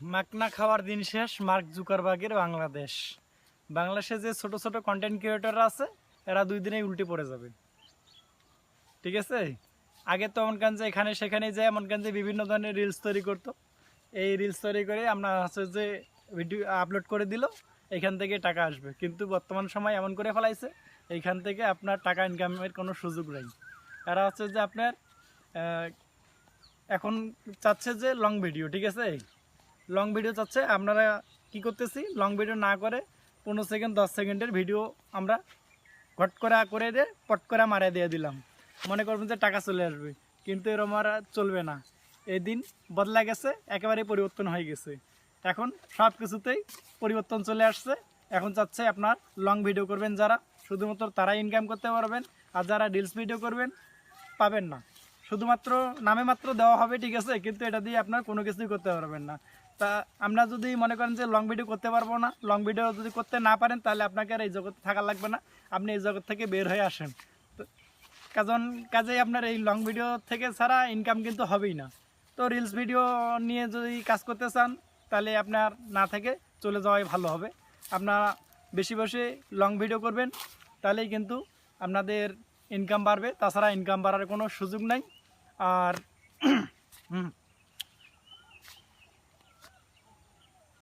মাকনা খাওয়ার দিন শেষ, মার্ক জুকারবার্গের বাংলাদেশ। বাংলাদেশে যে ছোট ছোট কন্টেন্ট ক্রিয়েটররা আছে এরা 2 দিনেই উল্টে পড়ে যাবে। ঠিক আছে, আগে তো এমনকান যে এখানে সেখানে যায় এমনকান যে বিভিন্ন ধরনের রিলস তৈরি করতো। এই রিলস তৈরি করে আমরা হচ্ছে যে ভিডিও আপলোড করে দিল, এখান থেকে টাকা আসবে। কিন্তু বর্তমান সময় এমন করে ফেলাইছে এইখান থেকে আপনার টাকা ইনকামের কোনো সুযোগ নেই। এরা হচ্ছে যে আপনার এখন চাচ্ছে যে লং ভিডিও। ঠিক আছে, লং ভিডিও চাচ্ছে। আপনারা কি করতেছি, লং ভিডিও না করে 15 সেকেন্ড 10 সেকেন্ডের ভিডিও আমরা ঘট করে দিয়ে পট করে মারিয়ে দিয়ে দিলাম, মনে করবেন যে টাকা চলে আসবে। কিন্তু এরকম আর চলবে না। এই দিন বদলা গেছে, একেবারে পরিবর্তন হয়ে গেছে। এখন সব কিছুতেই পরিবর্তন চলে আসছে। এখন চাচ্ছে আপনার লং ভিডিও করবেন যারা, শুধুমাত্র তারাই ইনকাম করতে পারবেন। আর যারা রিলস ভিডিও করবেন পাবেন না, শুধুমাত্র নামে মাত্র দেওয়া হবে। ঠিক আছে, কিন্তু এটা দিয়ে আপনার কোনো কিছুই করতে পারবেন না। তা আমরা যদি মনে করেন যে লং ভিডিও করতে পারবো না, লং ভিডিও যদি করতে না পারেন, তাহলে আপনাকে আর এই জগতে থাকা লাগবে না, আপনি এই জগৎ থেকে বের হয়ে আসেন। তো কাজেই আপনার এই লং ভিডিও থেকে ছাড়া ইনকাম কিন্তু হবেই না। তো রিলস ভিডিও নিয়ে যদি কাজ করতে চান, তাহলে আপনার না থেকে চলে যাওয়াই ভালো হবে। আপনারা বেশি বেশি লং ভিডিও করবেন, তাহলেই কিন্তু আপনাদের ইনকাম বাড়বে। তাছাড়া ইনকাম বাড়ার কোনো সুযোগ নাই। আর